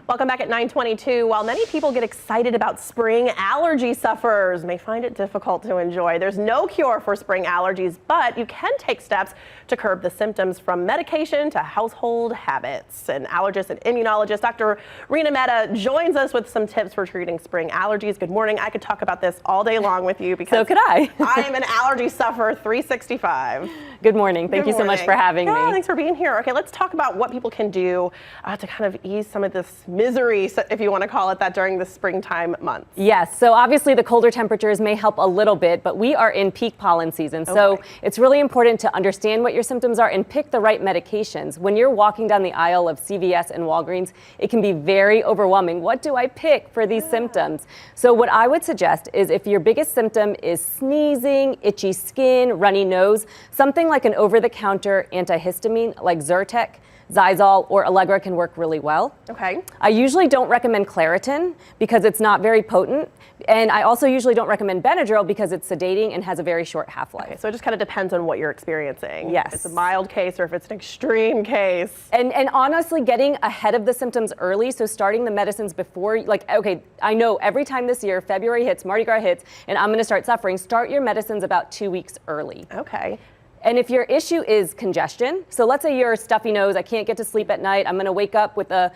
Welcome back at 9:22. While many people get excited about spring, allergy sufferers may find it difficult to enjoy. There's no cure for spring allergies, but you can take steps to curb the symptoms from medication to household habits. An allergist and immunologist, Dr. Reena Mehta, joins us with some tips for treating spring allergies. Good morning. I could talk about this all day long with you because so could I. I am an allergy sufferer 365. Good morning. Thank you so much for having me. Thanks for being here. Okay, let's talk about what people can do to kind of ease some of this misery, if you want to call it that, during the springtime months. Yes, so obviously the colder temperatures may help a little bit, but we are in peak pollen season. So it's really important to understand what your symptoms are and pick the right medications. When you're walking down the aisle of CVS and Walgreens, it can be very overwhelming. What do I pick for these symptoms? So what I would suggest is if your biggest symptom is sneezing, itchy skin, runny nose, something like an over-the-counter antihistamine like Zyrtec, Zysol, or Allegra can work really well. Okay. I usually don't recommend Claritin because it's not very potent. And I also usually don't recommend Benadryl because it's sedating and has a very short half-life. Okay, so it just kind of depends on what you're experiencing. Yes. If it's a mild case or if it's an extreme case. And honestly, getting ahead of the symptoms early, so starting the medicines before, like, okay, I know every time this year, February hits, Mardi Gras hits, and I'm gonna start suffering, start your medicines about 2 weeks early. Okay. And if your issue is congestion, so let's say you're a stuffy nose, I can't get to sleep at night, I'm gonna wake up with a,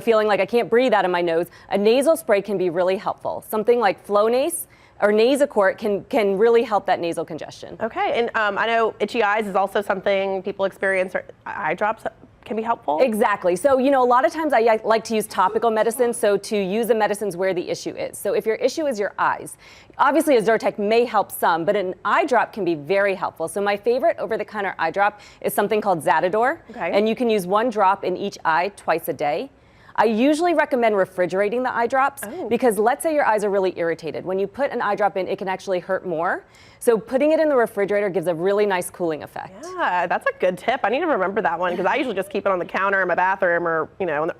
feeling like I can't breathe out of my nose, a nasal spray can be really helpful. Something like Flonase or Nasacort can really help that nasal congestion. Okay, and I know itchy eyes is also something people experience, or eye drops can be helpful? Exactly. So, a lot of times I like to use topical medicine, so to use the medicines where the issue is. So if your issue is your eyes, obviously a Zyrtec may help some, but an eye drop can be very helpful. So my favorite over-the-counter eye drop is something called Zatador, and you can use 1 drop in each eye twice a day. I usually recommend refrigerating the eye drops because let's say your eyes are really irritated. When you put an eye drop in, it can actually hurt more. So putting it in the refrigerator gives a really nice cooling effect. Yeah, that's a good tip. I need to remember that one because I usually just keep it on the counter in my bathroom or,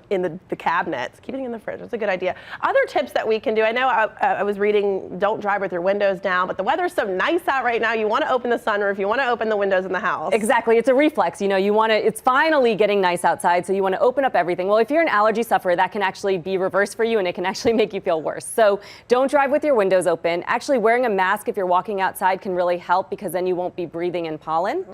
in the cabinets. Keeping it in the fridge, that's a good idea. Other tips that we can do, I know I was reading, don't drive with your windows down, but the weather's so nice out right now, you want to open the sunroof, you want to open the windows in the house. Exactly, it's a reflex. It's finally getting nice outside, so you want to open up everything. Well, if you're an allergy sufferer, that can actually be reversed for you and it can actually make you feel worse. So don't drive with your windows open. Actually, wearing a mask if you're walking outside can really help because then you won't be breathing in pollen.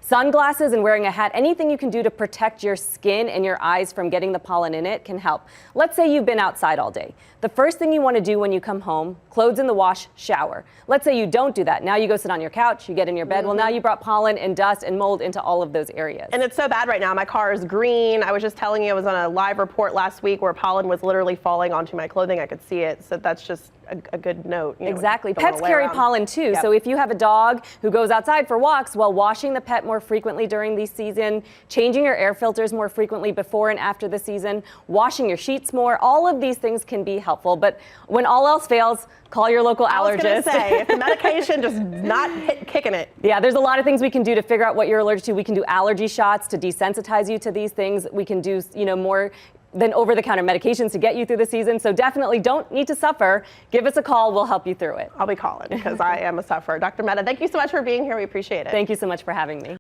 Sunglasses and wearing a hat, anything you can do to protect your skin and your eyes from getting the pollen in it can help. Let's say you've been outside all day. The first thing you want to do when you come home, clothes in the wash, shower. Let's say you don't do that. Now you go sit on your couch, you get in your bed. Well, now you brought pollen and dust and mold into all of those areas. And it's so bad right now. My car is green. I was just telling you I was on a live report last week where pollen was literally falling onto my clothing. I could see it. So that's just a good note. Exactly. Pets carry pollen too. So if you have a dog who goes outside for walks, well, washing the pet more frequently during the season, changing your air filters more frequently before and after the season, washing your sheets more, all of these things can be helpful. But when all else fails, call your local allergist. I was going to say, if the medication just not kicking it. Yeah, there's a lot of things we can do to figure out what you're allergic to. We can do allergy shots to desensitize you to these things. We can do, more than over-the-counter medications to get you through the season. So definitely don't need to suffer. Give us a call. We'll help you through it. I'll be calling because I am a sufferer. Dr. Mehta, thank you so much for being here. We appreciate it. Thank you so much for having me.